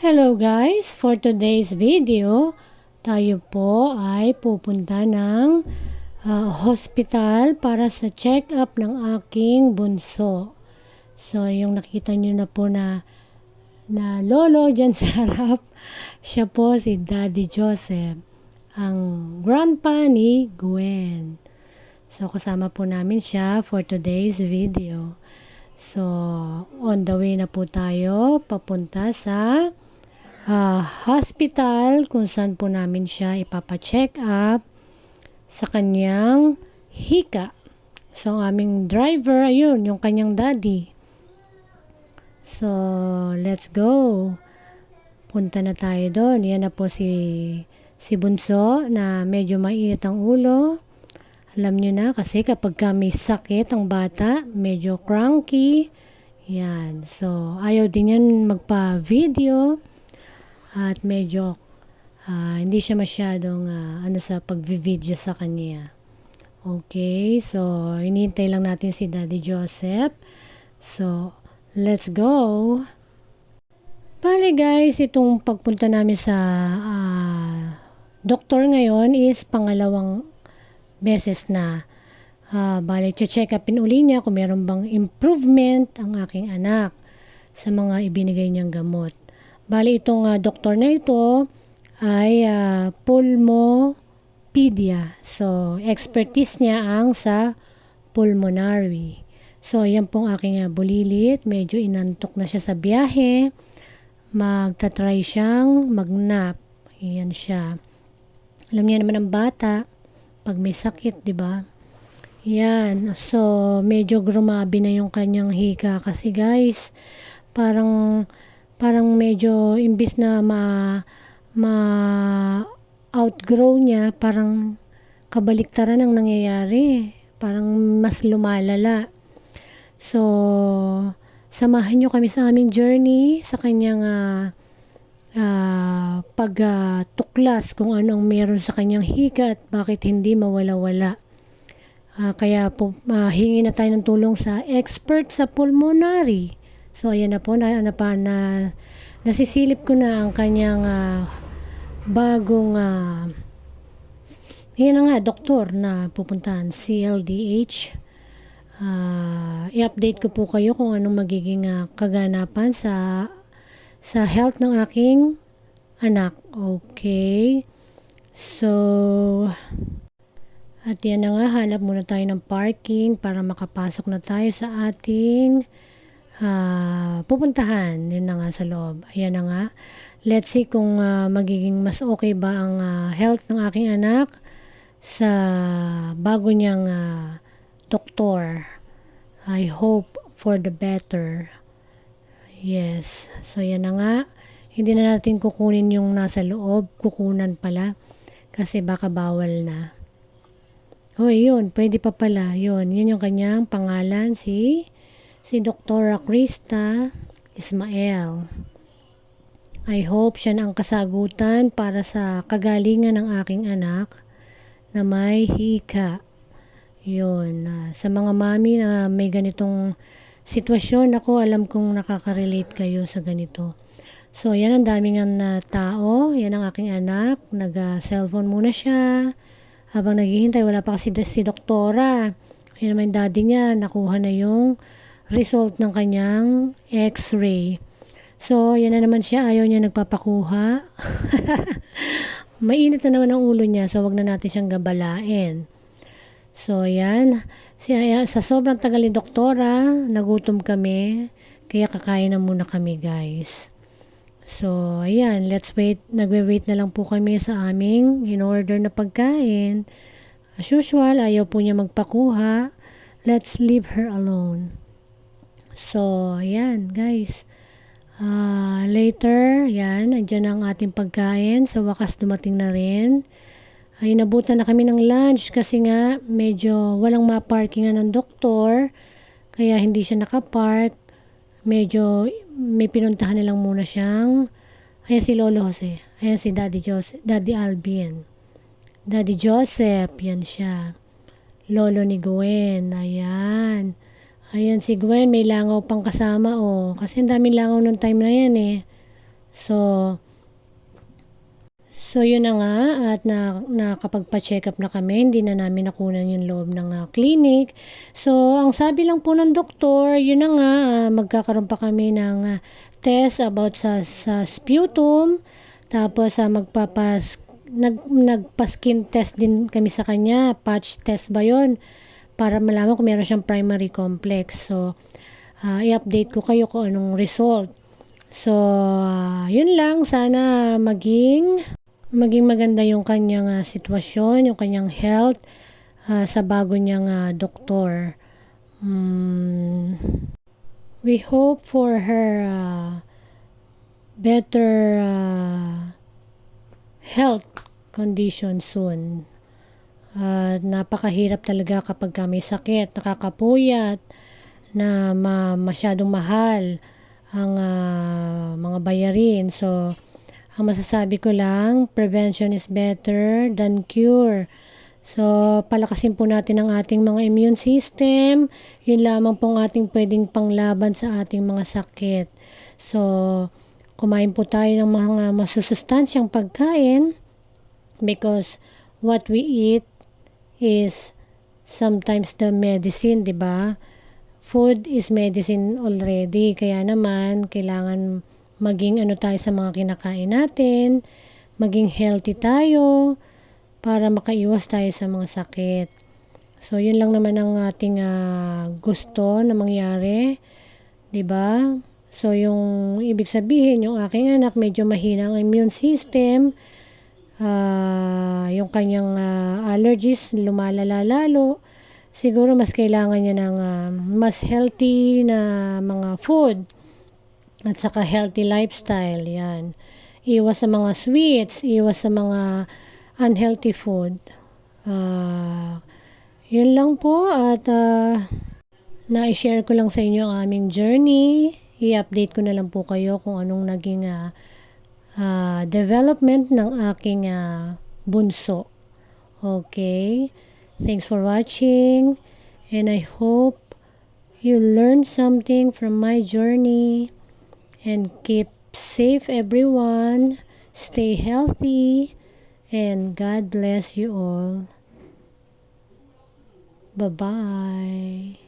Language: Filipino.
Hello guys! For today's video, tayo po ay pupunta ng hospital para sa check-up ng aking bunso. So, yung nakita nyo na po na lolo dyan sa harap, siya po si Daddy Joseph, ang grandpa ni Gwen. So, kasama po namin siya for today's video. So, on the way na po tayo papunta sa hospital kung saan po namin siya ipapacheck up sa kanyang hika. So, ang aming driver, ayun, yung kanyang daddy. So, let's go. Punta na tayo doon. Yan na po si Bunso na medyo mainit ang ulo. Alam nyo na kasi kapag may sakit ang bata, medyo cranky. Yan. So, ayaw din yan magpa-video. At medyo hindi siya masyadong sa pag-video sa kanya. Okay. So, hinihintay lang natin si Daddy Joseph. So, let's go. Bale guys, itong pagpunta namin sa doktor ngayon is pangalawang beses na. Bale, check upin uli niya kung meron bang improvement ang aking anak sa mga ibinigay niyang gamot. Bale, itong doktor na ito ay pulmopedia. So, expertise niya ang sa pulmonary. So, yan pong aking bulilit. Medyo inantok na siya sa biyahe. Magta-try siyang mag-nap. Yan siya. Alam niya naman ang bata pag may sakit, di ba? Yan. So, medyo grumabi na yung kanyang hika kasi guys, parang medyo imbis na outgrow niya, parang kabaliktaran ang nangyayari. Parang mas lumalala. So, samahan nyo kami sa aming journey sa kanyang pagtuklas kung anong meron sa kanyang hika at bakit hindi mawala-wala. Kaya po, hingi na tayo ng tulong sa expert sa pulmonary. So, ayan na po, nasisilip ko na ang kanyang bagong yan na nga, doktor na pupuntahan, CLDH. I-update ko po kayo kung anong magiging kaganapan sa health ng aking anak. Okay. So, at yan na nga, hanap muna tayo ng parking para makapasok na tayo sa ating pupuntahan. Yun na nga sa loob. Ayan na nga. Let's see kung magiging mas okay ba ang health ng aking anak sa bago niyang doktor. I hope for the better. Yes. So, yan na nga. Hindi na natin kukunin yung nasa loob. Kukunan pala. Kasi baka bawal na. Oh, yun. Pwede pa pala. Yun yung kanyang pangalan. Si Dr. Krista Ismael. I hope siya na ang kasagutan para sa kagalingan ng aking anak na may hika. Yun. Sa mga mami na may ganitong sitwasyon, ako alam kong nakaka-relate kayo sa ganito. So, yan ang daming tao. Yan ang aking anak. Nag-cellphone muna siya. Habang naghihintay, wala pa kasi si doktora. Yan naman yung daddy niya. Nakuha na yung result ng kanyang x-ray. So, yan na naman siya. Ayaw niya nagpapakuha. Mainit na naman ang ulo niya. So, wag na natin siyang gabalain. So, yan. Sa sobrang tagal ni doktora, nagutom kami. Kaya kakain na muna kami, guys. So, ayan. Let's wait. Nagwe-wait na lang po kami sa aming in-order na pagkain. As usual, ayaw po niya magpakuha. Let's leave her alone. So, ayan, guys. Later, yan. Andyan ang ating pagkain. Sa wakas, dumating na rin. Ay nabutan na kami ng lunch kasi nga medyo walang ma-parkingan ng doktor kaya hindi siya nakapark. Medyo may pinuntahan nilang muna siyang ayan si Lolo Jose, ayan si Daddy Joseph, Daddy Alvin, Daddy Joseph, yan siya. Lolo ni Gwen, ayan si Gwen, may langaw pang kasama kasi ang daming langaw nung time na yan So, yun na nga at nakapagpa-check up na kami, hindi na namin nakunan yung loob ng clinic. So, ang sabi lang po ng doktor, yun na nga, magkakaroon pa kami ng test about sa sputum. Tapos, nagpa-skin test din kami sa kanya, patch test ba yun? Para malaman kung meron siyang primary complex. So, i-update ko kayo kung anong result. So, yun lang. Sana maging maganda yung kanyang sitwasyon, yung kanyang health sa bago niyang doktor. We hope for her better health condition soon. Napakahirap talaga kapag may sakit, nakakapuyat, na masyadong mahal ang mga bayarin. So, ang masasabi ko lang, prevention is better than cure. So, palakasin po natin ang ating mga immune system. Yun lamang pong ating pwedeng panglaban sa ating mga sakit. So, kumain po tayo ng mga masusustansyang pagkain because what we eat is sometimes the medicine, di ba? Food is medicine already. Kaya naman, kailangan maging tayo sa mga kinakain natin, maging healthy tayo para makaiwas tayo sa mga sakit. So, yun lang naman ang ating gusto na mangyari, 'di ba? So, yung ibig sabihin, yung aking anak medyo mahina ang immune system, yung kanyang allergies lumalala lalo. Siguro mas kailangan niya ng mas healthy na mga food. At saka healthy lifestyle, yan. Iwas sa mga sweets, iwas sa mga unhealthy food. Yun lang po at na-share ko lang sa inyo ang aming journey. I-update ko na lang po kayo kung anong naging development ng aking bunso. Okay? Thanks for watching and I hope you learned something from my journey. And keep safe everyone, stay healthy, and God bless you all. Bye-bye.